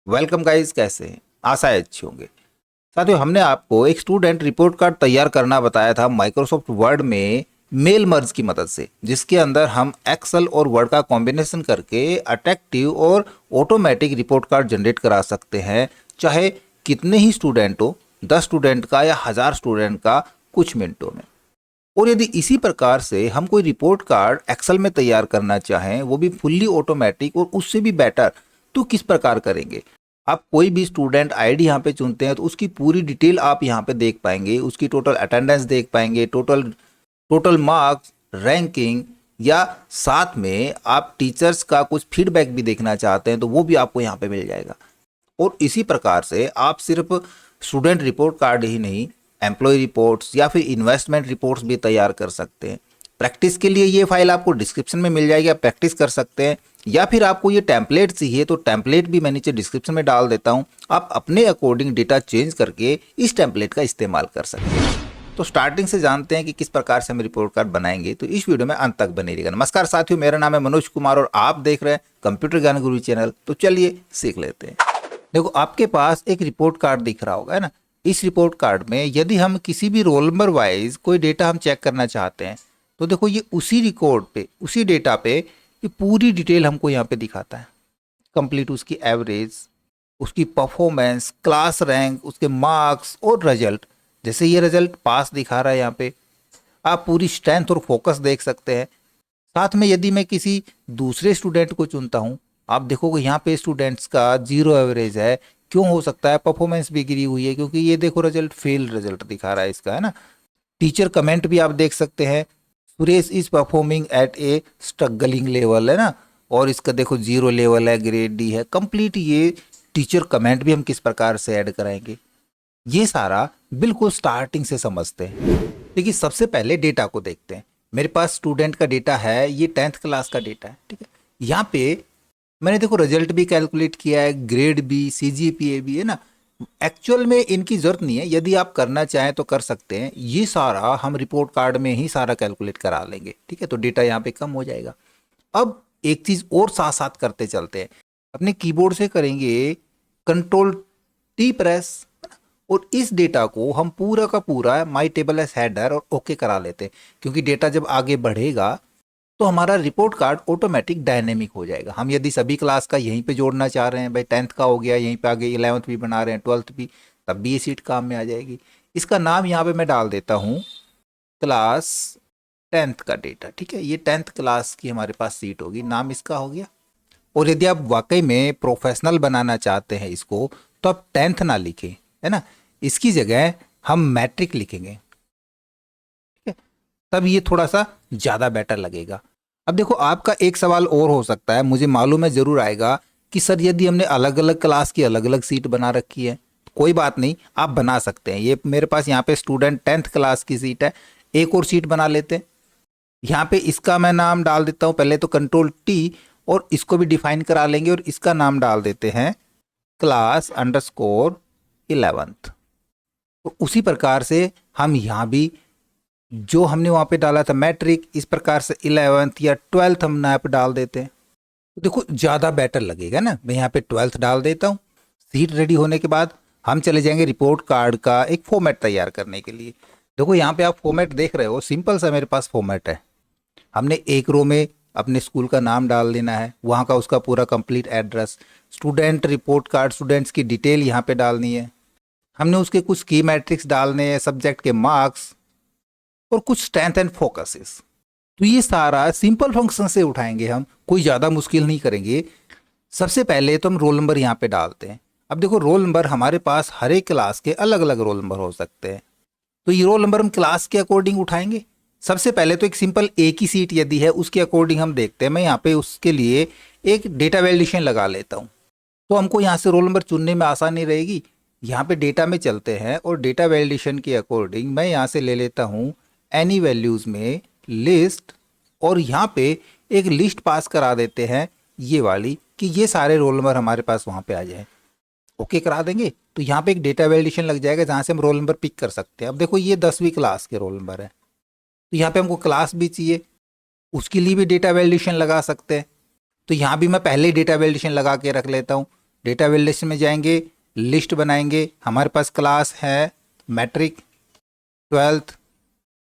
Welcome guys, कैसे हैं? आशा है अच्छे होंगे। साथियों, हमने आपको एक स्टूडेंट रिपोर्ट कार्ड तैयार करना बताया था माइक्रोसॉफ्ट वर्ड में मेल मर्ज की मदद से, जिसके अंदर हम एक्सेल और वर्ड का कॉम्बिनेशन करके अट्रैक्टिव और ऑटोमेटिक रिपोर्ट कार्ड जनरेट करा सकते हैं, चाहे कितने ही स्टूडेंट हो, 10 स्टूडेंट का या 1000 स्टूडेंट का, कुछ मिनटों में। और यदि इसी प्रकार से हम कोई रिपोर्ट कार्ड एक्सेल में तैयार करना चाहें, वो भी फुल्ली ऑटोमेटिक और उससे भी बेटर, तो किस प्रकार करेंगे? आप कोई भी स्टूडेंट आईडी यहाँ पे चुनते हैं तो उसकी पूरी डिटेल आप यहाँ पे देख पाएंगे, उसकी टोटल अटेंडेंस देख पाएंगे, टोटल टोटल मार्क्स, रैंकिंग, या साथ में आप टीचर्स का कुछ फीडबैक भी देखना चाहते हैं तो वो भी आपको यहाँ पे मिल जाएगा। और इसी प्रकार से आप सिर्फ स्टूडेंट रिपोर्ट कार्ड ही नहीं, एम्प्लॉय रिपोर्ट्स या फिर इन्वेस्टमेंट रिपोर्ट्स भी तैयार कर सकते हैं। प्रैक्टिस के लिए ये फाइल आपको डिस्क्रिप्शन में मिल जाएगी, आप प्रैक्टिस कर सकते हैं। या फिर आपको ये टेम्पलेट चाहिए तो टेम्पलेट भी मैं नीचे डिस्क्रिप्शन में डाल देता हूँ, आप अपने अकॉर्डिंग डेटा चेंज करके इस टेम्पलेट का इस्तेमाल कर सकते हैं। तो स्टार्टिंग से जानते हैं कि किस प्रकार से हम रिपोर्ट कार्ड बनाएंगे, तो इस वीडियो में अंत तक बने रहिएगा। नमस्कार साथियों, मेरा नाम है मनोज कुमार और आप देख रहे हैं कंप्यूटर ज्ञान गुरु चैनल। तो चलिए सीख लेते हैं। देखो, आपके पास एक रिपोर्ट कार्ड दिख रहा होगा, है ना। इस रिपोर्ट कार्ड में यदि हम किसी भी रोल नंबर वाइज कोई डेटा हम चेक करना चाहते हैं तो देखो, ये उसी रिकॉर्ड पे, उसी डेटा पे ये पूरी डिटेल हमको यहाँ पे दिखाता है। कंप्लीट उसकी एवरेज, उसकी परफॉर्मेंस, क्लास रैंक, उसके मार्क्स और रिजल्ट। जैसे ये रिजल्ट पास दिखा रहा है यहाँ पे, आप पूरी स्ट्रेंथ और फोकस देख सकते हैं। साथ में यदि मैं किसी दूसरे स्टूडेंट को चुनता हूँ, आप देखोगे यहाँ पे स्टूडेंट्स का 0 एवरेज है। क्यों हो सकता है? परफॉर्मेंस भी गिरी हुई है, क्योंकि ये देखो रिजल्ट फेल रिजल्ट दिखा रहा है इसका, है ना। टीचर कमेंट भी आप देख सकते हैं, Suresh is performing at A struggling level, है ना। और इसका देखो 0 लेवल है, ग्रेड डी है, कंप्लीट। ये टीचर कमेंट भी हम किस प्रकार से ऐड कराएंगे, ये सारा बिल्कुल स्टार्टिंग से समझते हैं। देखिए, सबसे पहले डेटा को देखते हैं। मेरे पास स्टूडेंट का डेटा है, ये 10th क्लास का डेटा है, ठीक है। यहाँ पे मैंने देखो रिजल्ट भी कैलकुलेट किया है, ग्रेड भी, सीजीपीए भी, है ना। एक्चुअल में इनकी जरूरत नहीं है, यदि आप करना चाहें तो कर सकते हैं। ये सारा हम रिपोर्ट कार्ड में ही सारा कैलकुलेट करा लेंगे, ठीक है। तो डेटा यहाँ पे कम हो जाएगा। अब एक चीज और साथ साथ करते चलते हैं। अपने कीबोर्ड से करेंगे कंट्रोल टी प्रेस, और इस डेटा को हम पूरा का पूरा माई टेबल एस हेडर और ओके करा लेते हैं। क्योंकि डेटा जब आगे बढ़ेगा तो हमारा रिपोर्ट कार्ड ऑटोमेटिक डायनेमिक हो जाएगा। हम यदि सभी क्लास का यहीं पे जोड़ना चाह रहे हैं, भाई 10th का हो गया, यहीं पे आगे 11th भी बना रहे हैं, 12th भी, तब भी ये सीट काम में आ जाएगी। इसका नाम यहाँ पे मैं डाल देता हूँ क्लास 10th का डेटा, ठीक है। ये 10th क्लास की हमारे पास सीट होगी, नाम इसका हो गया। और यदि आप वाकई में प्रोफेशनल बनाना चाहते हैं इसको, तो आप 10th ना लिखें, है ना। इसकी जगह हम मैट्रिक लिखेंगे, ठीक है। तब ये थोड़ा सा ज़्यादा बेटर लगेगा। अब देखो, आपका एक सवाल और हो सकता है, मुझे मालूम है ज़रूर आएगा, कि सर यदि हमने अलग अलग क्लास की अलग अलग सीट बना रखी है। कोई बात नहीं, आप बना सकते हैं। ये मेरे पास यहाँ पे स्टूडेंट 10th क्लास की सीट है, एक और सीट बना लेते हैं। यहाँ पे इसका मैं नाम डाल देता हूँ, पहले तो कंट्रोल टी, और इसको भी डिफाइन करा लेंगे, और इसका नाम डाल देते हैं क्लास अंडरस्कोर 11th। तो उसी प्रकार से हम यहाँ भी जो हमने वहाँ पे डाला था मैट्रिक, इस प्रकार से 11th या 12th हम यहाँ पे डाल देते हैं। तो देखो, ज़्यादा बेटर लगेगा ना। मैं यहाँ पे 12th डाल देता हूँ। सीट रेडी होने के बाद हम चले जाएंगे रिपोर्ट कार्ड का एक फॉर्मेट तैयार करने के लिए। देखो, यहाँ पे आप फॉर्मेट देख रहे हो, सिंपल सा मेरे पास फॉर्मेट है। हमने एक रो में अपने स्कूल का नाम डाल देना है, वहाँ का उसका पूरा complete address, student report card, students की डिटेल यहाँ पे डालनी है। हमने उसके कुछ की मैट्रिक्स डालने हैं, सब्जेक्ट के मार्क्स, और कुछ स्ट्रेंथ एंड फोकसेस। तो ये सारा सिंपल फंक्शन से उठाएंगे हम, कोई ज़्यादा मुश्किल नहीं करेंगे। सबसे पहले तो हम रोल नंबर यहाँ पे डालते हैं। अब देखो, रोल नंबर हमारे पास हर एक क्लास के अलग अलग रोल नंबर हो सकते हैं, तो ये रोल नंबर हम क्लास के अकॉर्डिंग उठाएंगे। सबसे पहले तो एक सिंपल एक ही सीट यदि है, उसके अकॉर्डिंग हम देखते हैं। मैं यहाँ पे उसके लिए एक डेटा वैलिडेशन लगा लेता हूँ, तो हमको यहाँ से रोल नंबर चुनने में आसानी रहेगी। यहाँ पे डेटा में चलते हैं, और डेटा वैलिडेशन के अकॉर्डिंग मैं यहाँ से ले लेता हूँ एनी वैल्यूज़ में लिस्ट, और यहाँ पे एक लिस्ट पास करा देते हैं ये वाली, कि ये सारे रोल नंबर हमारे पास वहाँ पे आ जाए। ओके करा देंगे तो यहाँ पे एक डेटा वैलिडेशन लग जाएगा, जहाँ से हम रोल नंबर पिक कर सकते हैं। अब देखो, ये 10वीं क्लास के रोल नंबर है, तो यहाँ पे हमको क्लास भी चाहिए, उसके लिए भी डेटा वैलिडेशन लगा सकते हैं। तो यहाँ भी मैं पहले ही डेटा वैलिडेशन लगा के रख लेता हूँ। डेटा वैलिडेशन में जाएंगे, लिस्ट बनाएंगे। हमारे पास क्लास है मैट्रिक, 12th,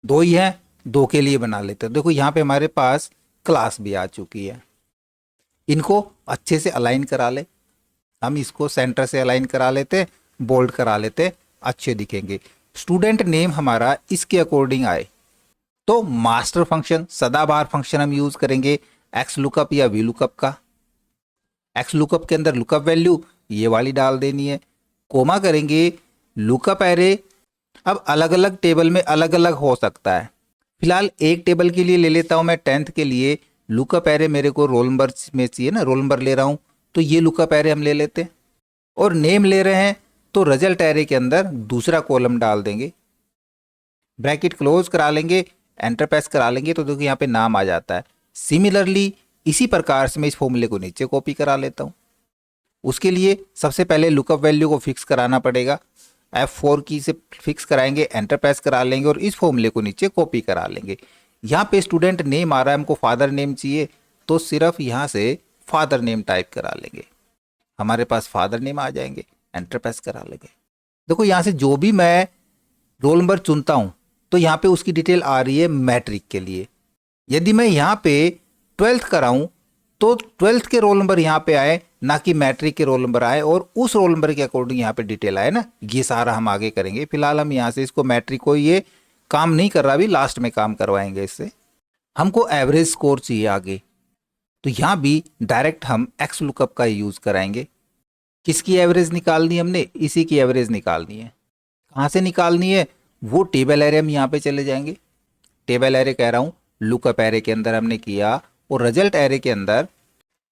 दो ही है, दो के लिए बना लेते हैं। देखो यहाँ पे हमारे पास क्लास भी आ चुकी है। इनको अच्छे से अलाइन करा ले, हम इसको सेंटर से अलाइन करा लेते, बोल्ड करा लेते, अच्छे दिखेंगे। स्टूडेंट नेम हमारा इसके अकॉर्डिंग आए तो मास्टर फंक्शन, सदाबहार फंक्शन हम यूज करेंगे एक्स लुकअप या वी लुकअप का। एक्स लुकअप के अंदर लुकअप वैल्यू ये वाली डाल देनी है, कोमा करेंगे, लुकअप एरे। अब अलग अलग टेबल में अलग अलग हो सकता है, फिलहाल एक टेबल के लिए ले लेता हूं मैं 10th के लिए। लुकअप एरे मेरे को रोल नंबर में चाहिए ना, रोल नंबर ले रहा हूं तो ये लुकअप एरे हम ले लेते हैं। और नेम ले रहे हैं तो रिजल्ट एरे के अंदर दूसरा कॉलम डाल देंगे, ब्रैकेट क्लोज करा लेंगे, एंटर प्रेस करा लेंगे तो देखो यहाँ पे नाम आ जाता है। सिमिलरली इसी प्रकार से मैं इस फॉर्मूले को नीचे कॉपी करा लेता हूँ। उसके लिए सबसे पहले लुकअप वैल्यू को फिक्स कराना पड़ेगा, F4 की से फिक्स कराएंगे, एंटर प्रेस करा लेंगे और इस फॉर्मूले को नीचे कॉपी करा लेंगे। यहाँ पे स्टूडेंट नेम आ रहा है, हमको फादर नेम चाहिए तो सिर्फ यहाँ से फादर नेम टाइप करा लेंगे, हमारे पास फादर नेम आ जाएंगे, एंटर प्रेस करा लेंगे। देखो यहाँ से जो भी मैं रोल नंबर चुनता हूँ तो यहाँ पे उसकी डिटेल आ रही है मैट्रिक के लिए। यदि मैं यहाँ पे 12th कराऊँ तो 12th के रोल नंबर यहाँ पे आए, ना कि मैट्रिक के रोल नंबर आए और उस रोल नंबर के अकॉर्डिंग यहाँ पे डिटेल आए ना। ये सारा हम आगे करेंगे, फिलहाल हम यहाँ से इसको मैट्रिक को ये काम नहीं कर रहा, अभी लास्ट में काम करवाएंगे इससे। हमको एवरेज स्कोर चाहिए आगे, तो यहाँ भी डायरेक्ट हम एक्स लुकअप का यूज कराएंगे। किसकी एवरेज निकालनी है हमने, इसी की एवरेज निकालनी है। कहाँ से निकालनी है, वो टेबल एरे हम यहाँ पे चले जाएंगे। टेबल एरे कह रहा हूँ, लुकअप एरे के अंदर हमने किया और रिजल्ट एरे के अंदर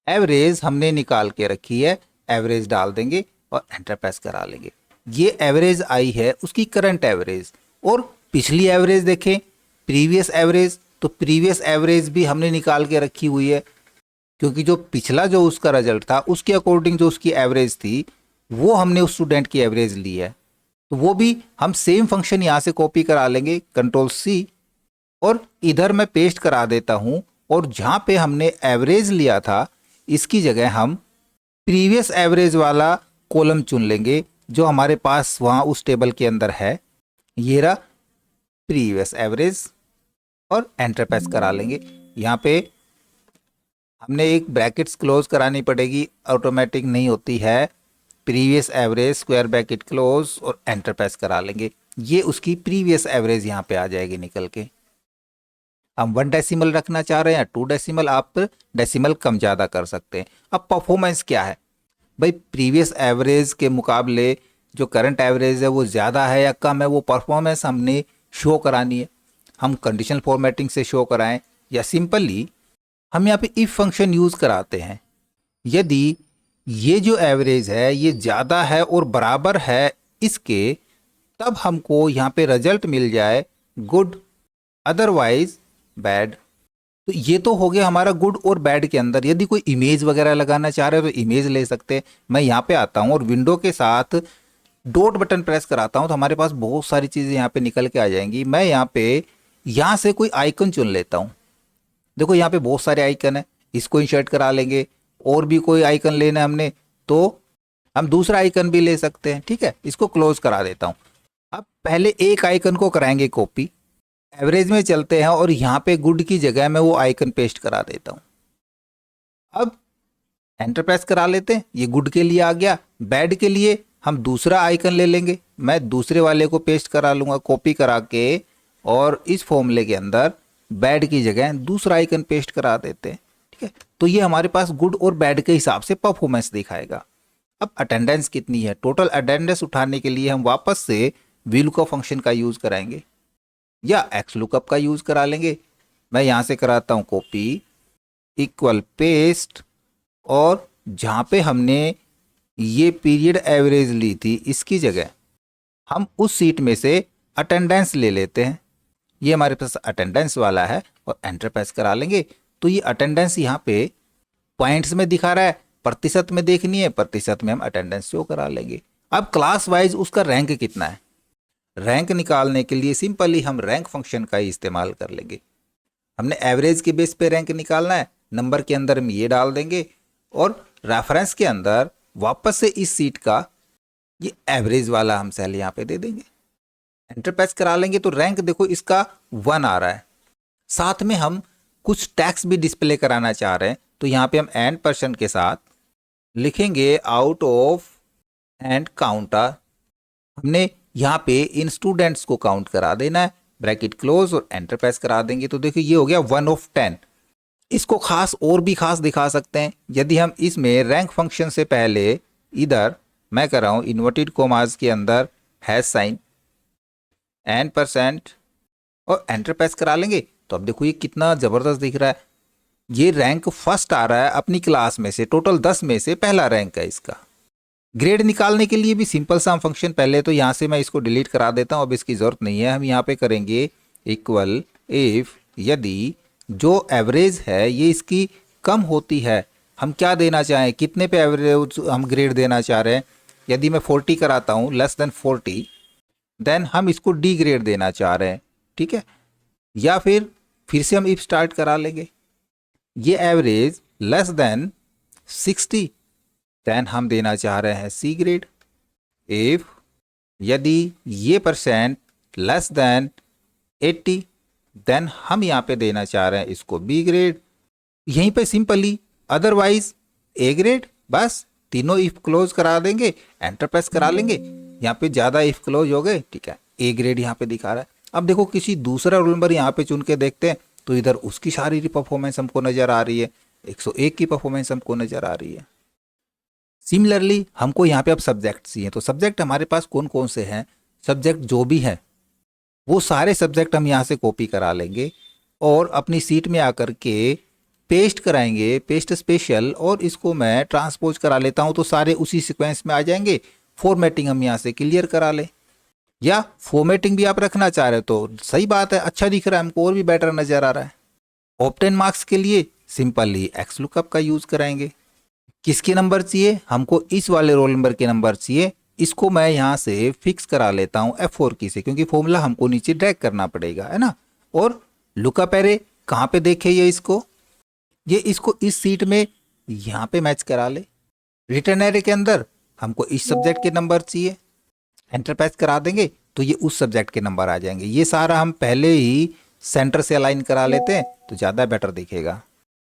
एवरेज हमने निकाल के रखी है, एवरेज डाल देंगे और एंटर प्रेस करा लेंगे। ये एवरेज आई है उसकी करंट एवरेज, और पिछली एवरेज देखें प्रीवियस एवरेज, तो प्रीवियस एवरेज भी हमने निकाल के रखी हुई है, क्योंकि जो पिछला जो उसका रिजल्ट था उसके अकॉर्डिंग जो उसकी एवरेज थी वो हमने उस स्टूडेंट की एवरेज ली है। तो वो भी हम सेम फंक्शन यहाँ से कॉपी करा लेंगे, Ctrl+C, और इधर मैं पेस्ट करा देता हूँ। और जहाँ पे हमने एवरेज लिया था इसकी जगह हम प्रीवियस एवरेज वाला कॉलम चुन लेंगे जो हमारे पास वहाँ उस टेबल के अंदर है। ये रहा प्रीवियस एवरेज और एंटर प्रेस करा लेंगे। यहाँ पे हमने एक ब्रैकेट्स क्लोज करानी पड़ेगी, ऑटोमेटिक नहीं होती है। Previous average square bracket close और एंटर प्रेस करा लेंगे, ये उसकी प्रीवियस एवरेज यहाँ पे आ जाएगी निकल के। हम 1 डेसिमल रखना चाह रहे हैं, 2 डेसिमल, आप डेसिमल कम ज़्यादा कर सकते हैं। अब परफॉर्मेंस क्या है भाई, प्रीवियस एवरेज के मुकाबले जो करंट एवरेज है वो ज़्यादा है या कम है, वो परफॉर्मेंस हमने शो करानी है। हम कंडीशनल फॉर्मेटिंग से शो कराएं या सिंपली हम यहाँ पे इफ फंक्शन यूज़ कराते हैं। यदि ये जो एवरेज है ये ज़्यादा है और बराबर है इसके, तब हमको यहाँ पे रिजल्ट मिल जाए गुड, अदरवाइज बैड। तो ये तो हो गया हमारा गुड और बैड के अंदर। यदि कोई इमेज वगैरह लगाना चाह रहे हो तो इमेज ले सकते हैं। मैं यहाँ पे आता हूँ और विंडो के साथ डॉट बटन प्रेस कराता हूँ तो हमारे पास बहुत सारी चीज़ें यहाँ पे निकल के आ जाएंगी। मैं यहाँ पे यहाँ से कोई आइकन चुन लेता हूँ। देखो यहाँ पे बहुत सारे आइकन है, इसको इंसर्ट करा लेंगे। और भी कोई आइकन लेना है हमने तो हम दूसरा आइकन भी ले सकते हैं, ठीक है। इसको क्लोज करा देता हूँ। अब पहले एक आइकन को कराएंगे कॉपी, एवरेज में चलते हैं और यहाँ पे गुड की जगह में वो आइकन पेस्ट करा देता हूँ। अब एंटर प्रेस करा लेते हैं, ये गुड के लिए आ गया। बैड के लिए हम दूसरा आइकन ले लेंगे, मैं दूसरे वाले को पेस्ट करा लूँगा कॉपी करा के, और इस फॉर्मूले के अंदर बैड की जगह दूसरा आइकन पेस्ट करा देते हैं, ठीक है। तो ये हमारे पास गुड और बैड के हिसाब से परफॉर्मेंस दिखाएगा। अब अटेंडेंस कितनी है, टोटल अटेंडेंस उठाने के लिए हम वापस से VLOOKUP फंक्शन का यूज़ कराएंगे या XLOOKUP का यूज़ करा लेंगे। मैं यहाँ से कराता हूँ कॉपी इक्वल पेस्ट, और जहाँ पे हमने ये पीरियड एवरेज ली थी इसकी जगह हम उस सीट में से अटेंडेंस ले लेते हैं। ये हमारे पास अटेंडेंस वाला है और एंटर प्रेस करा लेंगे तो ये अटेंडेंस यहाँ पे पॉइंट्स में दिखा रहा है, प्रतिशत में देखनी है, प्रतिशत में हम अटेंडेंस शो करा लेंगे। अब क्लास वाइज उसका रैंक कितना है, रैंक निकालने के लिए सिंपली हम रैंक फंक्शन का ही इस्तेमाल कर लेंगे। हमने एवरेज के बेस पे रैंक निकालना है, नंबर के अंदर हम ये डाल देंगे और रेफरेंस के अंदर वापस से इस सीट का ये एवरेज वाला हम सेल यहाँ पे दे देंगे, एंटर प्रेस करा लेंगे तो रैंक देखो इसका 1 आ रहा है। साथ में हम कुछ टैक्स भी डिस्प्ले कराना चाह रहे हैं, तो यहाँ पे हम एंड पर्सन के साथ लिखेंगे आउट ऑफ एंड काउंटर। हमने यहाँ पे इन स्टूडेंट्स को काउंट करा देना है, ब्रैकेट क्लोज और एंटर प्रेस करा देंगे तो देखिए ये हो गया 1 ऑफ 10। इसको खास और भी खास दिखा सकते हैं, यदि हम इसमें रैंक फंक्शन से पहले इधर मैं कर रहा हूँ इन्वर्टेड कोमास के अंदर हैश साइन एंड परसेंट और एंटर प्रेस करा लेंगे तो अब देखो ये कितना ज़बरदस्त दिख रहा है। ये रैंक फर्स्ट आ रहा है अपनी क्लास में से, टोटल 10 में से पहला रैंक है इसका। ग्रेड निकालने के लिए भी सिंपल सा फंक्शन, पहले तो यहाँ से मैं इसको डिलीट करा देता हूँ, अब इसकी ज़रूरत नहीं है। हम यहाँ पे करेंगे इक्वल इफ़ यदि जो एवरेज है ये इसकी कम होती है, हम क्या देना चाहें, कितने पे एवरेज हम ग्रेड देना चाह रहे हैं। यदि मैं 40 कराता हूँ लेस देन 40, देन हम इसको डी ग्रेड देना चाह रहे हैं, ठीक है। या फिर से हम इफ स्टार्ट करा लेंगे, ये एवरेज लेस देन 60, देन हम देना चाह रहे हैं सी ग्रेड। इफ यदि ये परसेंट लेस देन 80, देन हम यहाँ पे देना चाह रहे हैं इसको बी ग्रेड। यहीं पे सिंपली अदरवाइज ए ग्रेड। बस तीनों इफ क्लोज करा देंगे, एंटर प्रेस करा लेंगे, यहाँ पे ज़्यादा इफ क्लोज हो गए, ठीक है, ए ग्रेड यहाँ पे दिखा रहा है। अब देखो किसी दूसरा रोल नंबर यहाँ पे चुन के देखते हैं तो इधर उसकी सारी परफॉर्मेंस हमको नज़र आ रही है, 101 की परफॉर्मेंस हमको नज़र आ रही है। सिमिलरली हमको यहाँ पे अब सब्जेक्ट चाहिए, तो सब्जेक्ट हमारे पास कौन कौन से हैं, सब्जेक्ट जो भी हैं वो सारे सब्जेक्ट हम यहाँ से कॉपी करा लेंगे और अपनी सीट में आकर के पेस्ट कराएंगे, पेस्ट स्पेशल, और इसको मैं ट्रांसपोज करा लेता हूँ तो सारे उसी सीक्वेंस में आ जाएंगे। फॉर्मेटिंग हम यहाँ से क्लियर करा लें, या फॉर्मेटिंग भी आप रखना चाह रहे हो तो सही बात है, अच्छा दिख रहा है हमको और भी बेटर नज़र आ रहा है। ऑब्टेन मार्क्स के लिए सिंपली एक्स लुकअप का यूज़ कराएंगे। किसके नंबर चाहिए, हमको इस वाले रोल नंबर के नंबर चाहिए, इसको मैं यहाँ से फिक्स करा लेता हूँ F4 की से, क्योंकि फॉर्मूला हमको नीचे ड्रैग करना पड़ेगा, है ना। और लुकअप एरे कहाँ पे देखे ये इसको इस सीट में यहाँ पे मैच करा ले। रिटर्न एरे के अंदर हमको इस सब्जेक्ट के नंबर चाहिए, एंटर प्रेस करा देंगे तो ये उस सब्जेक्ट के नंबर आ जाएंगे। ये सारा हम पहले ही सेंटर से अलाइन करा लेते हैं तो ज़्यादा बेटर दिखेगा।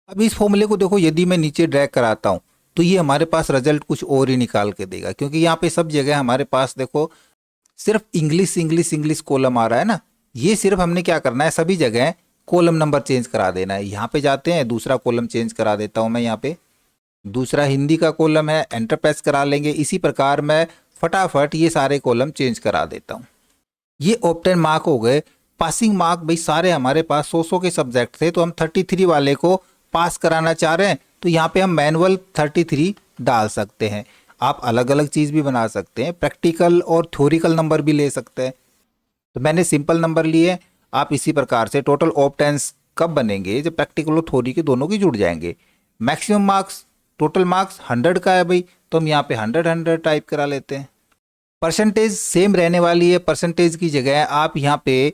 अब इस फॉर्मूले को देखो, यदि मैं नीचे ड्रैग कराता हूँ तो ये हमारे पास रिजल्ट कुछ और ही निकाल के देगा, क्योंकि यहाँ पे सब जगह हमारे पास देखो सिर्फ इंग्लिश इंग्लिश इंग्लिश कॉलम आ रहा है ना। ये सिर्फ हमने क्या करना है, सभी जगह कॉलम नंबर चेंज करा देना है। यहाँ पे जाते हैं, दूसरा कॉलम चेंज करा देता हूँ मैं, यहाँ पे दूसरा हिंदी का कॉलम है, एंटर प्रेस करा लेंगे। इसी प्रकार मैं फटाफट ये सारे कॉलम चेंज करा देता हूँ। ये ऑब्टेन मार्क हो गए। पासिंग मार्क, भाई सारे हमारे पास 100 के सब्जेक्ट थे तो हम 33 वाले को पास कराना चाह रहे हैं, तो यहाँ पे हम मैनुअल 33 डाल सकते हैं। आप अलग अलग चीज़ भी बना सकते हैं, प्रैक्टिकल और थ्योरिकल नंबर भी ले सकते हैं। तो मैंने सिंपल नंबर लिए, आप इसी प्रकार से टोटल ऑब्टेंस कब बनेंगे, जब प्रैक्टिकल और थ्योरी के दोनों की जुड़ जाएंगे। मैक्सिमम मार्क्स, टोटल मार्क्स 100 का है भाई, तो हम यहाँ पे 100 टाइप करा लेते हैं। परसेंटेज सेम रहने वाली है, परसेंटेज की जगह आप यहाँ पे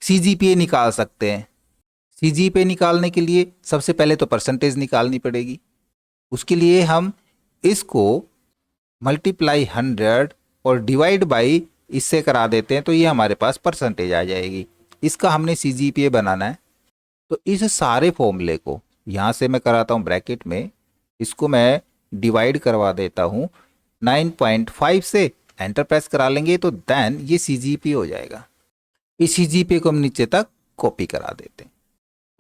CGPA निकाल सकते हैं। CGPA निकालने के लिए सबसे पहले तो परसेंटेज निकालनी पड़ेगी। उसके लिए हम इसको मल्टीप्लाई 100 और डिवाइड बाई इससे करा देते हैं, तो ये हमारे पास परसेंटेज आ जाएगी। इसका हमने CGPA बनाना है, तो इस सारे फॉर्मूले को यहाँ से मैं कराता हूँ ब्रैकेट में, इसको मैं डिवाइड करवा देता हूँ 9.5 से, एंटर प्रेस करा लेंगे तो देन ये CGPA हो जाएगा। इस CGPA को हम नीचे तक कॉपी करा देते हैं।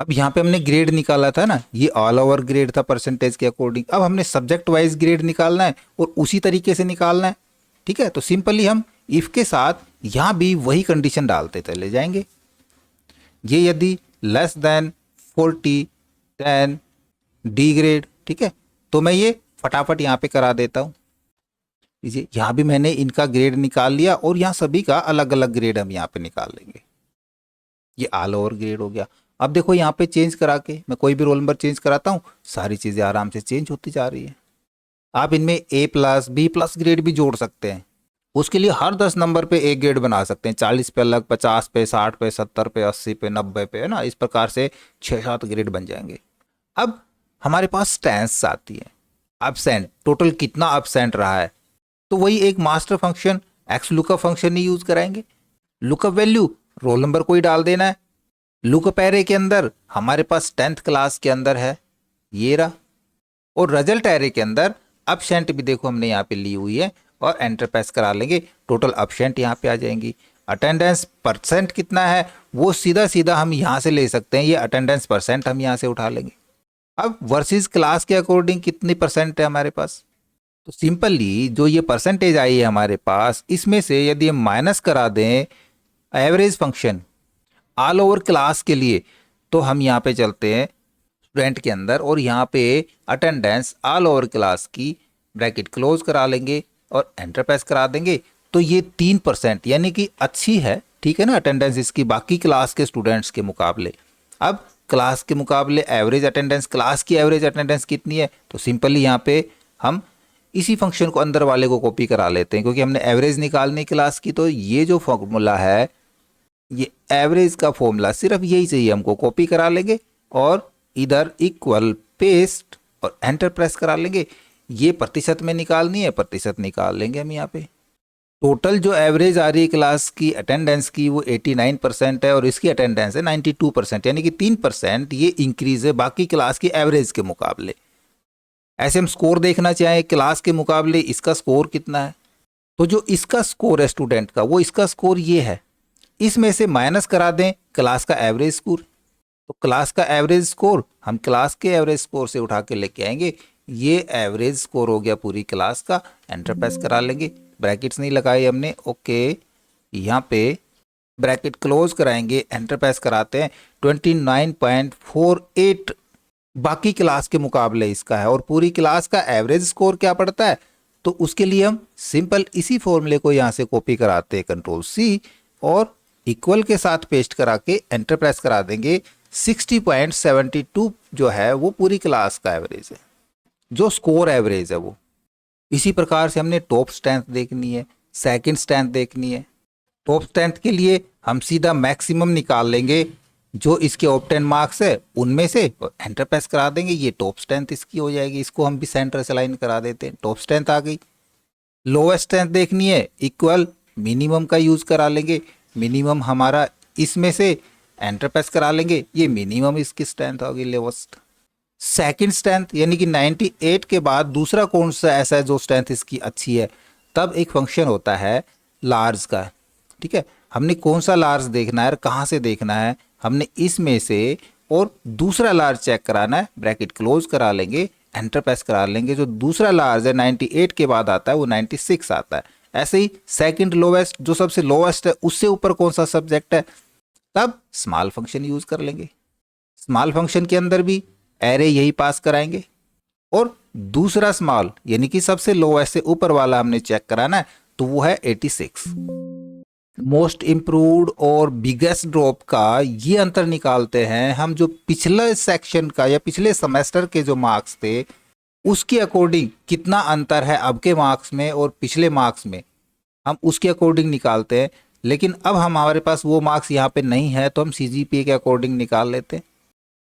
अब यहाँ पे हमने ग्रेड निकाला था ना, ये ऑल ओवर ग्रेड था परसेंटेज के अकॉर्डिंग। अब हमने सब्जेक्ट वाइज ग्रेड निकालना है और उसी तरीके से निकालना है, ठीक है। तो सिंपली हम इफ के साथ यहाँ भी वही कंडीशन डालते चले जाएंगे। ये यदि less than 40 then D grade, ठीक है। तो मैं ये फटाफट यहाँ पे करा देता हूँ। यहाँ भी मैंने इनका ग्रेड निकाल लिया और यहाँ सभी का अलग अलग ग्रेड हम यहाँ पे निकाल लेंगे। ये ऑल ओवर ग्रेड हो गया। अब देखो यहाँ पे चेंज करा के मैं कोई भी रोल नंबर चेंज कराता हूँ, सारी चीज़ें आराम से चेंज होती जा रही है। आप इनमें A+, B+ ग्रेड भी जोड़ सकते हैं। उसके लिए हर 10 नंबर पे एक ग्रेड बना सकते हैं, 40 पे अलग, 50 पे, 60 पे, 70 पे, 80 पे, 90 पे, है ना। इस प्रकार से 6-7 ग्रेड बन जाएंगे। अब हमारे पास टेंस आती है। एब्सेंट, टोटल कितना एब्सेंट रहा है, तो वही एक master function X lookup function ही यूज कराएंगे। लुकअप वैल्यू रोल नंबर को ही डाल देना है। लुकअप एरे के अंदर हमारे पास 10th क्लास के अंदर है ये रहा, और रिजल्ट एरे के अंदर अपसेंट भी देखो हमने यहाँ पे ली हुई है, और एंटर प्रेस करा लेंगे, टोटल अपसेंट यहाँ पे आ जाएंगी। अटेंडेंस परसेंट कितना है वो सीधा सीधा हम यहाँ से ले सकते हैं, ये अटेंडेंस परसेंट हम यहाँ से उठा लेंगे। अब वर्सेस क्लास के अकॉर्डिंग कितनी परसेंट है हमारे पास, तो सिंपली जो ये परसेंटेज आई है हमारे पास, इसमें से यदि हम माइनस करा दें average function all over class के लिए, तो हम यहाँ पे चलते हैं स्टूडेंट के अंदर, और यहाँ पे अटेंडेंस ऑल ओवर क्लास की ब्रैकेट क्लोज करा लेंगे और एंटर प्रेस करा देंगे, तो ये 3% यानी कि अच्छी है, ठीक है ना अटेंडेंस इसकी बाकी क्लास के स्टूडेंट्स के मुकाबले। अब क्लास के मुकाबले एवरेज अटेंडेंस, क्लास की एवरेज अटेंडेंस कितनी है, तो सिंपली यहाँ पे हम इसी फंक्शन को अंदर वाले को कॉपी करा लेते हैं, क्योंकि हमने एवरेज निकालनी क्लास की, तो ये जो फॉर्मूला है ये एवरेज का फॉर्मूला सिर्फ यही चाहिए हमको, कॉपी करा लेंगे और इधर इक्वल पेस्ट और एंटर प्रेस करा लेंगे। ये प्रतिशत में निकालनी है, प्रतिशत निकाल लेंगे हम यहाँ पे। टोटल जो एवरेज आ रही है क्लास की अटेंडेंस की वो 89% है, और इसकी अटेंडेंस है 92%, यानी कि 3% ये इंक्रीज है बाकी क्लास की एवरेज के मुकाबले। ऐसे हम स्कोर देखना चाहें क्लास के मुकाबले इसका स्कोर कितना है, तो जो इसका स्कोर है स्टूडेंट का वो इसका स्कोर ये है, इसमें से माइनस करा दें क्लास का एवरेज स्कोर, तो क्लास का एवरेज स्कोर हम क्लास के एवरेज स्कोर से उठा के लेके आएंगे, ये एवरेज स्कोर हो गया पूरी क्लास का। एंटर प्रेस करा लेंगे, ब्रैकेट्स नहीं लगाए हमने, ओके यहाँ पे ब्रैकेट क्लोज कराएंगे, एंटर प्रेस कराते हैं, 29.48 बाकी क्लास के मुकाबले इसका है, और पूरी क्लास का एवरेज स्कोर क्या पड़ता है, तो उसके लिए हम सिंपल इसी फॉर्मूले को यहाँ से कॉपी कराते हैं, कंट्रोल-C, और इक्वल के साथ पेस्ट करा के एंटर प्रेस करा देंगे। 60.72 जो है वो पूरी क्लास का एवरेज है, जो स्कोर एवरेज है वो। इसी प्रकार से हमने टॉप स्ट्रेंथ देखनी है, सेकंड स्ट्रेंथ देखनी है। टॉप स्ट्रेंथ के लिए हम सीधा मैक्सिमम निकाल लेंगे जो इसके ऑफ 10 मार्क्स है उनमें से, और एंटर प्रेस करा देंगे, ये टॉप स्ट्रेंथ इसकी हो जाएगी। इसको हम भी सेंटर से लाइन करा देते हैं, टॉप स्ट्रेंथ आ गई। लोएस्ट स्ट्रेंथ देखनी है, इक्वल मिनिमम का यूज करा लेंगे, मिनिमम हमारा इसमें से, एंटर प्रेस करा लेंगे, ये मिनिमम इसकी स्ट्रेंथ होगी लोएस्ट। सेकंड स्ट्रेंथ यानी कि 98 के बाद दूसरा कौन सा ऐसा है जो स्ट्रेंथ इसकी अच्छी है, तब एक फंक्शन होता है लार्ज का, ठीक है। हमने कौन सा लार्ज देखना है, कहाँ से देखना है, हमने इसमें से और दूसरा लार्ज चेक कराना है, ब्रैकेट क्लोज करा लेंगे, एंटर प्रेस करा लेंगे। जो दूसरा लार्ज है 98 के बाद आता है वो 96 आता है। ऐसे ही सेकंड लोवेस्ट, जो सबसे लोवेस्ट है उससे ऊपर कौन सा सब्जेक्ट है, तब स्मॉल फंक्शन यूज कर लेंगे। स्मॉल फंक्शन के अंदर भी एरे यही पास कराएंगे, और दूसरा स्मॉल यानी कि सबसे लोवेस्ट से ऊपर वाला हमने चेक कराना है, तो वो है 86। मोस्ट इम्प्रूव्ड और बिगेस्ट ड्रॉप का ये अंतर निकालते हैं हम, जो पिछले सेक्शन का या पिछले सेमेस्टर के जो मार्क्स थे उसके अकॉर्डिंग कितना अंतर है अब के मार्क्स में और पिछले मार्क्स में, हम उसके अकॉर्डिंग निकालते हैं। लेकिन अब हमारे पास वो मार्क्स यहाँ पे नहीं है, तो हम CGPA के अकॉर्डिंग निकाल लेते हैं।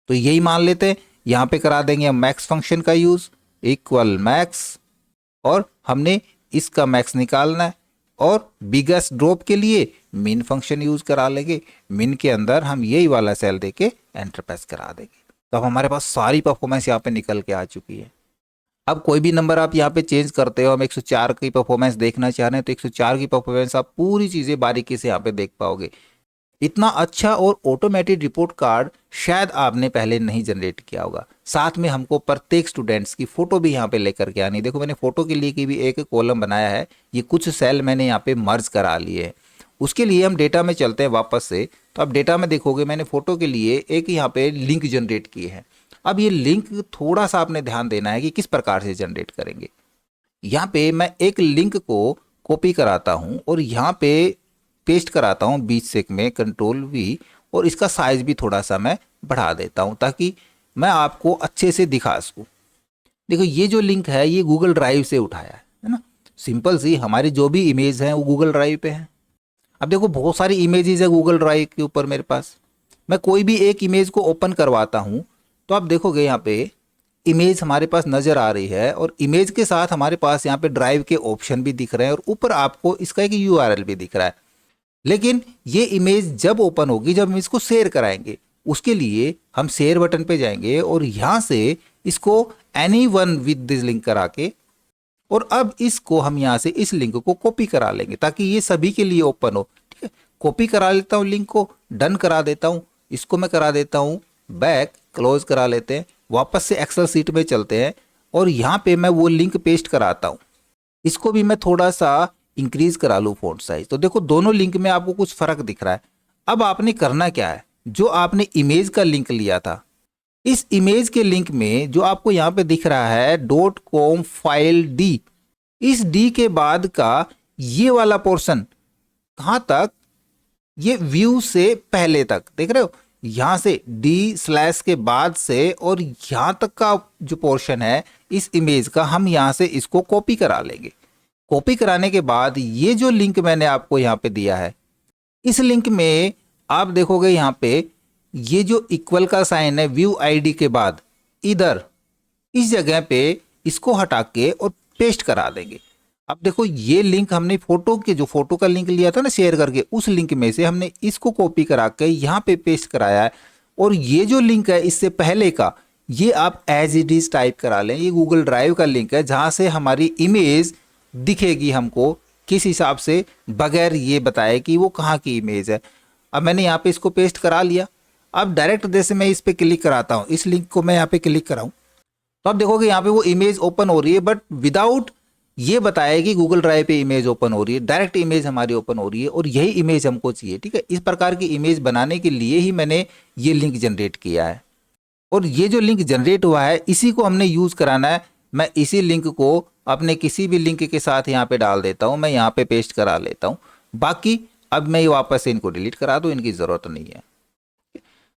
तो यही मान लेते हैं, यहाँ पे करा देंगे हम मैक्स फंक्शन का यूज, इक्वल मैक्स, और हमने इसका मैक्स निकालना है, और बिगेस्ट ड्रॉप के लिए मिन फंक्शन यूज करा लेंगे। मिन के अंदर हम यही वाला सेल देके एंटर प्रेस करा देंगे, तो अब हमारे पास सारी परफॉर्मेंस यहाँ पे निकल के आ चुकी है। अब कोई भी नंबर आप यहाँ पे चेंज करते हो, हम 104 की परफॉर्मेंस देखना चाह रहे हैं, तो 104 की परफॉर्मेंस आप पूरी चीज़ें बारीकी से यहाँ पे देख पाओगे। इतना अच्छा और ऑटोमेटेड रिपोर्ट कार्ड शायद आपने पहले नहीं जनरेट किया होगा। साथ में हमको प्रत्येक स्टूडेंट्स की फोटो भी यहाँ पे लेकर के आनी। देखो मैंने फोटो के लिए की भी एक कॉलम बनाया है, ये कुछ सेल मैंने यहाँ पे मर्ज करा लिए हैं। उसके लिए हम डेटा में चलते हैं वापस से, तो अब डेटा में देखोगे मैंने फोटो के लिए एक यहाँ पे लिंक जनरेट किए हैं। अब ये लिंक थोड़ा सा आपने ध्यान देना है कि किस प्रकार से जनरेट करेंगे। यहाँ पे मैं एक लिंक को कॉपी कराता हूँ और यहाँ पे पेस्ट कराता हूँ बीच से में, कंट्रोल-V, और इसका साइज भी थोड़ा सा मैं बढ़ा देता हूँ ताकि मैं आपको अच्छे से दिखा सकूँ। देखो ये जो लिंक है ये गूगल ड्राइव से उठाया है ना, सिंपल सी हमारी जो भी इमेज हैं वो गूगल ड्राइव पे है। अब देखो बहुत सारी इमेजेस है गूगल ड्राइव के ऊपर मेरे पास, मैं कोई भी एक इमेज को ओपन करवाता हूँ तो आप देखोगे यहाँ पे इमेज हमारे पास नज़र आ रही है और इमेज के साथ हमारे पास यहाँ पे ड्राइव के ऑप्शन भी दिख रहे हैं और ऊपर आपको इसका एक यूआरएल भी दिख रहा है। लेकिन ये इमेज जब ओपन होगी जब हम इसको शेयर कराएंगे, उसके लिए हम शेयर बटन पे जाएंगे और यहाँ से इसको any one with this link करा के, और अब इसको हम यहाँ से इस लिंक को कॉपी करा लेंगे ताकि ये सभी के लिए ओपन हो। ठीक है, कॉपी करा लेता हूँ लिंक को, डन करा देता हूँ, इसको मैं करा देता हूँ बैक, क्लोज करा लेते हैं, वापस से एक्सेल सीट में चलते हैं और यहाँ पे मैं वो लिंक पेस्ट कराता हूँ। इसको भी मैं थोड़ा सा इंक्रीज करा लूँ फॉन्ट साइज, तो देखो दोनों लिंक में आपको कुछ फर्क दिख रहा है। अब आपने करना क्या है, जो आपने इमेज का लिंक लिया था, इस इमेज के लिंक में जो आपको यहाँ पे दिख रहा है .com फाइल डी, इस डी के बाद का ये वाला पोर्शन कहाँ तक, ये व्यू से पहले तक देख रहे हो, यहाँ से डी स्लैश के बाद से और यहाँ तक का जो पोर्शन है इस इमेज का, हम यहाँ से इसको कॉपी करा लेंगे। कॉपी कराने के बाद ये जो लिंक मैंने आपको यहाँ पे दिया है, इस लिंक में आप देखोगे यहाँ पे ये जो इक्वल का साइन है व्यू आईडी के बाद, इधर इस जगह पे इसको हटा के और पेस्ट करा देंगे। अब देखो ये लिंक हमने फोटो का लिंक लिया था ना शेयर करके, उस लिंक में से हमने इसको कॉपी करा के यहाँ पे पेस्ट कराया है। और ये जो लिंक है इससे पहले का, ये आप एज इट इज टाइप करा लें। ये गूगल ड्राइव का लिंक है जहाँ से हमारी इमेज दिखेगी हमको किस हिसाब से, बगैर ये बताए कि वो कहाँ की इमेज है। अब मैंने यहाँ पे इसको पेस्ट करा लिया। अब डायरेक्ट जैसे मैं इस पे क्लिक कराता हूँ, इस लिंक को मैं यहाँ पे क्लिक कराऊँ तो आप देखोगे यहाँ पे वो इमेज ओपन हो रही है, बट विदाउट ये बताया कि गूगल ड्राइव पे इमेज ओपन हो रही है, डायरेक्ट इमेज हमारी ओपन हो रही है और यही इमेज हमको चाहिए। ठीक है, इस प्रकार की इमेज बनाने के लिए ही मैंने ये लिंक जनरेट किया है और ये जो लिंक जनरेट हुआ है इसी को हमने यूज कराना है। मैं इसी लिंक को अपने किसी भी लिंक के साथ यहाँ पे डाल देता हूँ, मैं यहाँ पे पेस्ट करा लेता हूँ। बाकी अब मैं वापस से इनको डिलीट करा दूँ, इनकी ज़रूरत नहीं है।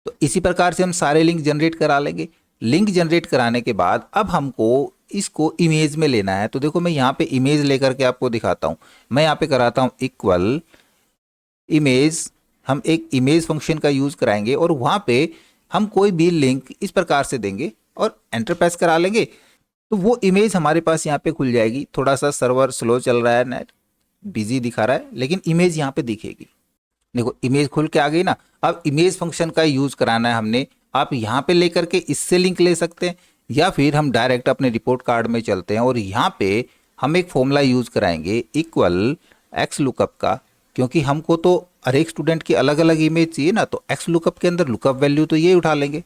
तो इसी प्रकार से हम सारे लिंक जनरेट करा लेंगे। लिंक जनरेट कराने के बाद अब हमको इसको इमेज में लेना है। तो देखो मैं यहाँ पे इमेज लेकर के आपको दिखाता हूँ। मैं यहाँ पे कराता हूँ इक्वल इमेज, हम एक इमेज फंक्शन का यूज़ कराएंगे और वहाँ पे हम कोई भी लिंक इस प्रकार से देंगे और एंटर प्रेस करा लेंगे तो वो इमेज हमारे पास यहाँ पे खुल जाएगी। थोड़ा सा सर्वर स्लो चल रहा है, नेट बिजी दिखा रहा है, लेकिन इमेज यहाँ पे दिखेगी। देखो इमेज खुल के आ गई ना। अब इमेज फंक्शन का यूज़ कराना है हमने। आप यहाँ पे लेकर के इससे लिंक ले सकते हैं या फिर हम डायरेक्ट अपने रिपोर्ट कार्ड में चलते हैं और यहाँ पे हम एक फॉर्मूला यूज़ कराएंगे इक्वल एक्स लुकअप का, क्योंकि हमको तो हर एक स्टूडेंट की अलग अलग इमेज चाहिए ना। तो एक्स लुकअप के अंदर लुकअप वैल्यू तो ये उठा लेंगे।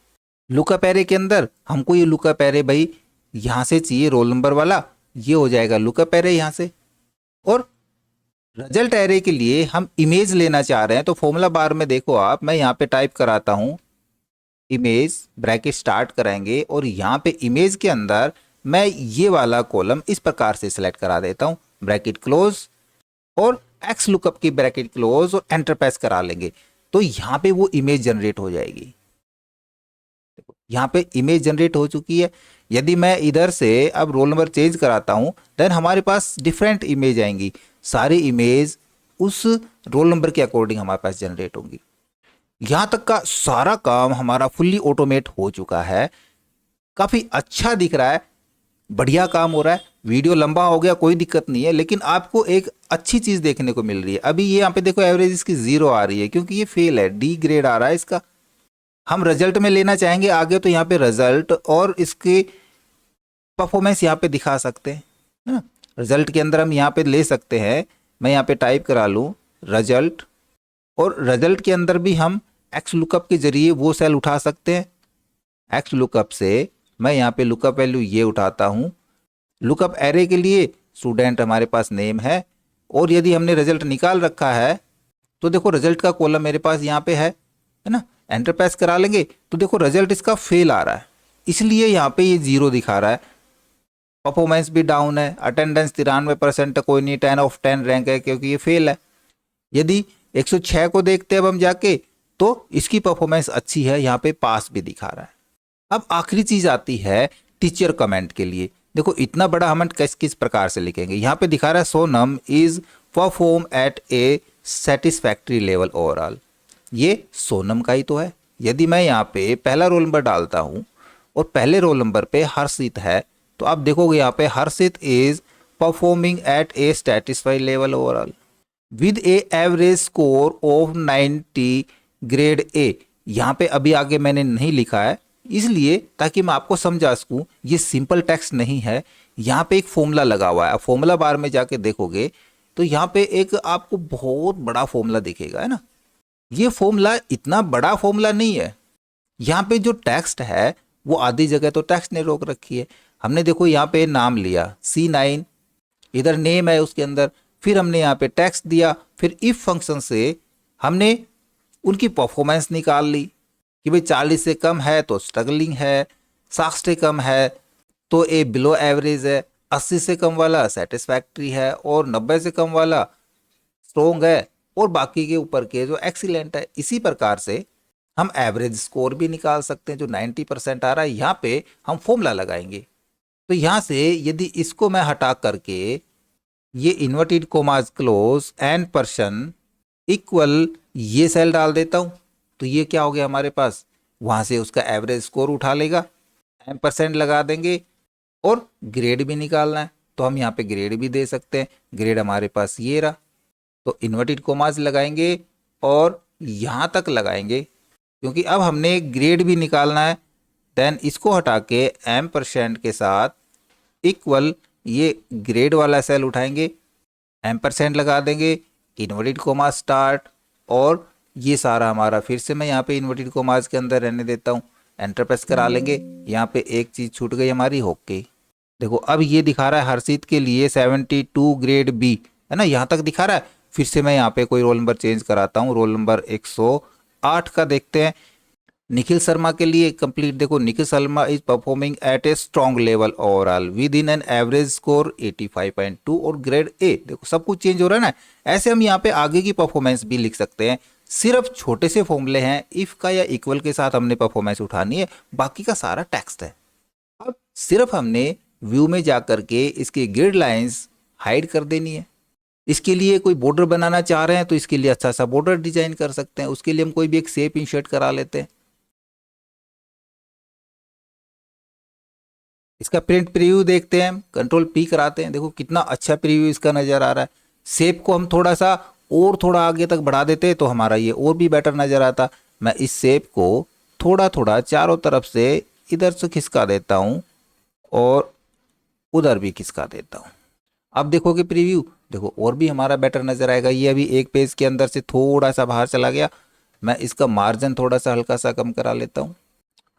लुकअप एरे के अंदर हमको ये लुकअप एरे भाई यहाँ से चाहिए रोल नंबर वाला, ये हो जाएगा लुकअप एरे यहाँ से। और रिजल्ट एरे के लिए हम इमेज लेना चाह रहे हैं तो फॉर्मूला बार में देखो आप, मैं यहाँ पे टाइप कराता हूँ इमेज, ब्रैकेट स्टार्ट कराएंगे और यहाँ पे इमेज के अंदर मैं ये वाला कॉलम इस प्रकार से सिलेक्ट करा देता हूँ, ब्रैकेट क्लोज और एक्स लुकअप की ब्रैकेट क्लोज और एंटर प्रेस करा लेंगे तो यहाँ पे वो इमेज जनरेट हो जाएगी। यहाँ पे इमेज जनरेट हो चुकी है। यदि मैं इधर से अब रोल नंबर चेंज कराता हूँ देन हमारे पास डिफरेंट इमेज आएंगी। सारी इमेज उस रोल नंबर के अकॉर्डिंग हमारे पास जनरेट होंगी। यहाँ तक का सारा काम हमारा फुल्ली ऑटोमेट हो चुका है। काफ़ी अच्छा दिख रहा है, बढ़िया काम हो रहा है। वीडियो लंबा हो गया कोई दिक्कत नहीं है, लेकिन आपको एक अच्छी चीज़ देखने को मिल रही है। अभी ये यहाँ पे देखो एवरेज इसकी 0 आ रही है क्योंकि ये फेल है, डी ग्रेड आ रहा है इसका। हम रिजल्ट में लेना चाहेंगे आगे तो यहाँ पे रिजल्ट और इसके परफॉर्मेंस यहाँ पे दिखा सकते हैं, है ना। रिजल्ट के अंदर हम यहाँ पे ले सकते हैं, मैं यहाँ पे टाइप करा लूँ रिजल्ट और रिजल्ट के अंदर भी हम एक्स लुकअप के जरिए वो सेल उठा सकते हैं। एक्स लुकअप से मैं यहाँ पे लुकअप वैल्यू ये उठाता हूँ। लुकअप एरे के लिए स्टूडेंट हमारे पास नेम है और यदि हमने रिजल्ट निकाल रखा है तो देखो रिजल्ट का कॉलम मेरे पास यहाँ पे है ना। एंटर प्रेस करा लेंगे तो देखो रिजल्ट इसका फेल आ रहा है, इसलिए यहाँ पे ये 0 दिखा रहा है। परफॉर्मेंस भी डाउन है, अटेंडेंस 93% कोई नहीं, 10 ऑफ 10 रैंक है क्योंकि ये फेल है। यदि 106 को देखते हैं अब हम जाके तो इसकी परफॉर्मेंस अच्छी है, यहाँ पे पास भी दिखा रहा है। अब आखिरी चीज आती है टीचर कमेंट के लिए। देखो इतना बड़ा हम किस प्रकार से लिखेंगे। यहाँ पे दिखा रहा है Sonam is perform at A satisfactory level overall, ये सोनम का ही तो है। यदि मैं यहाँ पे पहला रोल नंबर डालता हूँ और पहले रोल नंबर पे हर्षित है, तो आप देखोगे यहाँ पे Harshit is performing at a satisfied level overall with a average score of 90 grade A. यहाँ पे अभी आगे मैंने नहीं लिखा है इसलिए ताकि मैं आपको समझा सकूं, ये सिंपल टेक्स्ट नहीं है, यहाँ पे एक फॉर्मूला लगा हुआ है। फॉर्मूला बार में जाके देखोगे तो यहाँ पे एक आपको बहुत बड़ा फॉर्मूला दिखेगा, है ना। ये फॉर्मूला इतना बड़ा फॉर्मूला नहीं है, यहाँ पे जो टेक्स्ट है वो आधी जगह तो टेक्स्ट ने रोक रखी है। हमने देखो यहाँ पे नाम लिया C9, इधर नेम है उसके अंदर, फिर हमने यहाँ पे टेक्स्ट दिया, फिर इफ फंक्शन से हमने उनकी परफॉर्मेंस निकाल ली कि भाई 40 से कम है तो स्ट्रगलिंग है, 60 से कम है तो ए बिलो एवरेज है, 80 से कम वाला सेटिस्फैक्ट्री है और 90 से कम वाला स्ट्रोंग है और बाकी के ऊपर के जो एक्सीलेंट है। इसी प्रकार से हम एवरेज स्कोर भी निकाल सकते हैं जो 90% आ रहा है। यहाँ पे हम फॉर्मूला लगाएंगे, तो यहाँ से यदि इसको मैं हटा करके ये inverted commas close and person equal ये सेल डाल देता हूँ, तो ये क्या हो गया हमारे पास, वहाँ से उसका एवरेज स्कोर उठा लेगा, %, लगा देंगे और ग्रेड भी निकालना है तो हम यहाँ पे ग्रेड भी दे सकते हैं। ग्रेड हमारे पास ये रहा, तो इन्वर्टेड कोमास लगाएंगे और यहाँ तक लगाएंगे क्योंकि अब हमने ग्रेड भी निकालना है। देन इसको हटा के %, के साथ इक्वल ये ग्रेड वाला सेल उठाएंगे, %, लगा देंगे, इन्वर्टेड कोमा स्टार्ट, और ये सारा हमारा फिर से मैं यहाँ पे इन्वर्टेड कोमास के अंदर रहने देता हूँ, एंटर प्रेस करा लेंगे। यहाँ पे एक चीज़ छूट गई हमारी, होके देखो अब ये दिखा रहा है हर्षित के लिए 72 ग्रेड बी, है ना, यहाँ तक दिखा रहा है। फिर से मैं यहाँ पे कोई रोल नंबर चेंज कराता हूँ, रोल नंबर 108 का देखते हैं। निखिल शर्मा के लिए कंप्लीट देखो, Nikhil Sharma is performing at a strong level overall with in an average score 85.2 और ग्रेड ए। देखो सब कुछ चेंज हो रहा है ना। ऐसे हम यहाँ पे आगे की परफॉर्मेंस भी लिख सकते हैं। सिर्फ छोटे से फॉर्मूले हैं, इफ का या इक्वल के साथ हमने परफॉर्मेंस उठानी है, बाकी का सारा टेक्स्ट है। अब सिर्फ हमने व्यू में जा करके इसके ग्रिड लाइंस हाइड कर देनी है। इसके लिए कोई बॉर्डर बनाना चाह रहे हैं तो इसके लिए अच्छा सा बॉर्डर डिजाइन कर सकते हैं। उसके लिए हम कोई भी एक शेप इंसर्ट करा लेते हैं। इसका प्रिंट प्रीव्यू देखते हैं, कंट्रोल P कराते हैं, देखो कितना अच्छा प्रीव्यू इसका नजर आ रहा है। शेप को हम थोड़ा सा और थोड़ा आगे तक बढ़ा देते तो हमारा ये और भी बेटर नजर आता। मैं इस शेप को थोड़ा थोड़ा चारों तरफ से इधर से खिसका देता हूँ और उधर भी खिसका देता हूँ। अब देखोगे प्रीव्यू, देखो और भी हमारा बेटर नजर आएगा। ये अभी एक पेज के अंदर से थोड़ा सा बाहर चला गया। मैं इसका मार्जिन थोड़ा सा हल्का सा कम करा लेता हूँ।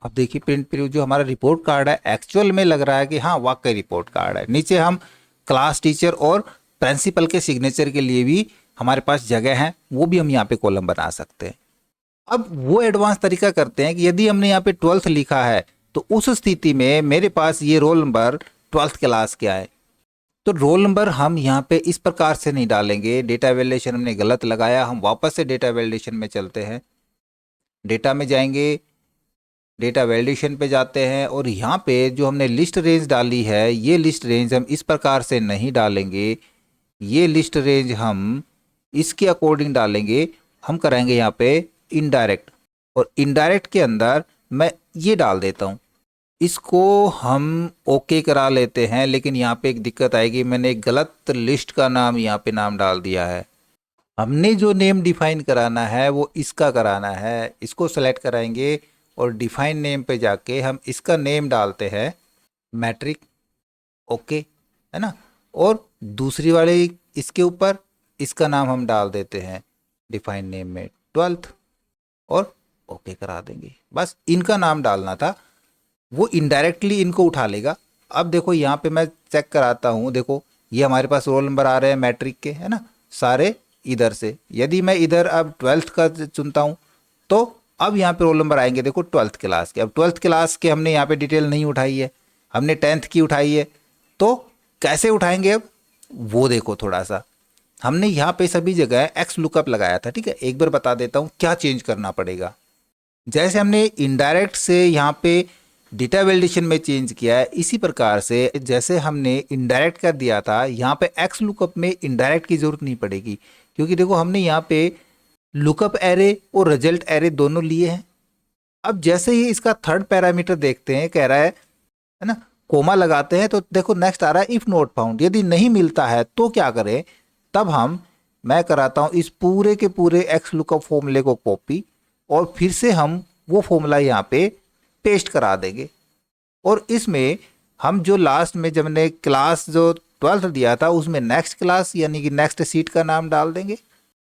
अब देखिए प्रिंट प्रीव्यू, जो हमारा रिपोर्ट कार्ड है एक्चुअल में लग रहा है कि हाँ वाकई रिपोर्ट कार्ड है। नीचे हम क्लास टीचर और प्रिंसिपल के सिग्नेचर के लिए भी हमारे पास जगह है, वो भी हम यहाँ पे कॉलम बना सकते हैं। अब वो एडवांस तरीका करते हैं कि यदि हमने यहाँ पे 12th लिखा है तो उस स्थिति में मेरे पास ये रोल नंबर 12th क्लास क्या है, तो रोल नंबर हम यहाँ पे इस प्रकार से नहीं डालेंगे। डेटा वैलिडेशन हमने गलत लगाया, हम वापस से डेटा वैलिडेशन में चलते हैं। डेटा में जाएंगे, डेटा वैलिडेशन पे जाते हैं और यहाँ पे जो हमने लिस्ट रेंज डाली है, ये लिस्ट रेंज हम इस प्रकार से नहीं डालेंगे। ये लिस्ट रेंज हम इसके अकॉर्डिंग डालेंगे। हम कराएंगे यहाँ पे इनडायरेक्ट, और इनडायरेक्ट के अंदर मैं ये डाल देता हूँ। इसको हम ओके करा लेते हैं, लेकिन यहाँ पे एक दिक्कत आएगी, मैंने एक गलत लिस्ट का नाम यहाँ पे नाम डाल दिया है। हमने जो नेम डिफाइन कराना है वो इसका कराना है। इसको सेलेक्ट कराएंगे और डिफाइन नेम पे जाके हम इसका नेम डालते हैं मैट्रिक, ओके, है ना। और दूसरी वाले इसके ऊपर इसका नाम हम डाल देते हैं डिफाइन नेम में 12th और ओके करा देंगे। बस इनका नाम डालना था, वो इनडायरेक्टली इनको उठा लेगा। अब देखो यहाँ पे मैं चेक कराता हूँ, देखो ये हमारे पास रोल नंबर आ रहे हैं मैट्रिक के, है ना, सारे इधर से। यदि मैं इधर अब 12th का चुनता हूँ तो अब यहाँ पे रोल नंबर आएंगे, देखो 12th क्लास के। अब 12th क्लास के हमने यहाँ पे डिटेल नहीं उठाई है, हमने 10th की उठाई है। तो कैसे उठाएंगे अब वो देखो, थोड़ा सा हमने यहाँ पे सभी जगह एक्स लुकअप लगाया था, ठीक है। एक बार बता देता हूँ क्या चेंज करना पड़ेगा। जैसे हमने इनडायरेक्ट से यहाँ पे डेटा वैलिडेशन में चेंज किया है, इसी प्रकार से जैसे हमने इनडायरेक्ट कर दिया था, यहाँ पे एक्स लुकअप में इनडायरेक्ट की जरूरत नहीं पड़ेगी, क्योंकि देखो हमने यहाँ पे लुकअप एरे और रिजल्ट एरे दोनों लिए हैं। अब जैसे ही इसका थर्ड पैरामीटर देखते हैं, कह रहा है ना, कोमा लगाते हैं तो देखो नेक्स्ट आ रहा है इफ नॉट फाउंड। यदि नहीं मिलता है तो क्या करें, तब मैं कराता हूं इस पूरे के पूरे एक्स लुकअप फॉर्मूले को कॉपी और फिर से हम वो फॉर्मूला यहाँ पे पेस्ट करा देंगे। और इसमें हम जो लास्ट में जब हमने क्लास जो 12th दिया था उसमें नेक्स्ट क्लास यानी कि नेक्स्ट सीट का नाम डाल देंगे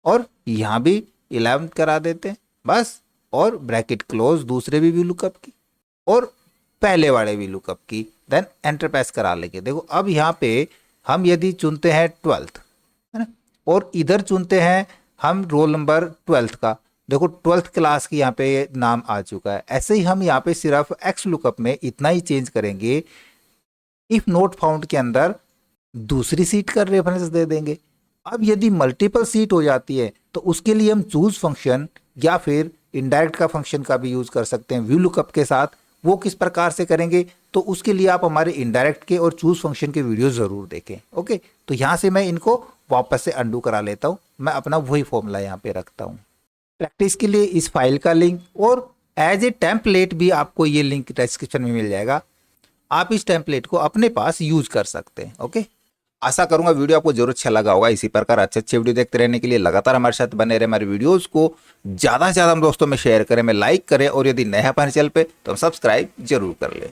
और यहाँ भी 11th करा देते हैं बस, और ब्रैकेट क्लोज दूसरे भी लुकअप की और पहले वाले भी लुकअप की, देन एंटर प्रेस करा लेंगे। देखो अब यहाँ पे हम यदि चुनते हैं 12th, है ना, और इधर चुनते हैं हम रोल नंबर 12th का, देखो 12th क्लास की यहाँ पे नाम आ चुका है। ऐसे ही हम यहाँ पे सिर्फ एक्स लुकअप में इतना ही चेंज करेंगे, इफ नोट फाउंड के अंदर दूसरी सीट का रेफरेंस दे देंगे। अब यदि मल्टीपल सीट हो जाती है तो उसके लिए हम चूज फंक्शन या फिर इनडायरेक्ट का फंक्शन का भी यूज कर सकते हैं व्यू लुकअप के साथ। वो किस प्रकार से करेंगे तो उसके लिए आप हमारे इनडायरेक्ट के और चूज फंक्शन के वीडियो जरूर देखें। ओके, तो यहाँ से मैं इनको वापस से अंडू करा लेता हूँ, मैं अपना वही फॉर्मूला यहाँ पे रखता हूँ। प्रैक्टिस के लिए इस फाइल का लिंक और एज ए टेम्पलेट भी आपको ये लिंक डिस्क्रिप्शन में मिल जाएगा, आप इस टेम्पलेट को अपने पास यूज कर सकते हैं। ओके, आशा करूंगा वीडियो आपको जरूर अच्छा लगा होगा। इसी प्रकार अच्छे अच्छे वीडियो देखते रहने के लिए लगातार हमारे साथ बने रहे। हमारे वीडियोस को ज़्यादा से ज़्यादा हम दोस्तों में शेयर करें, में लाइक करें और यदि नया हमारे चैनल पे तो हम सब्सक्राइब जरूर कर लें।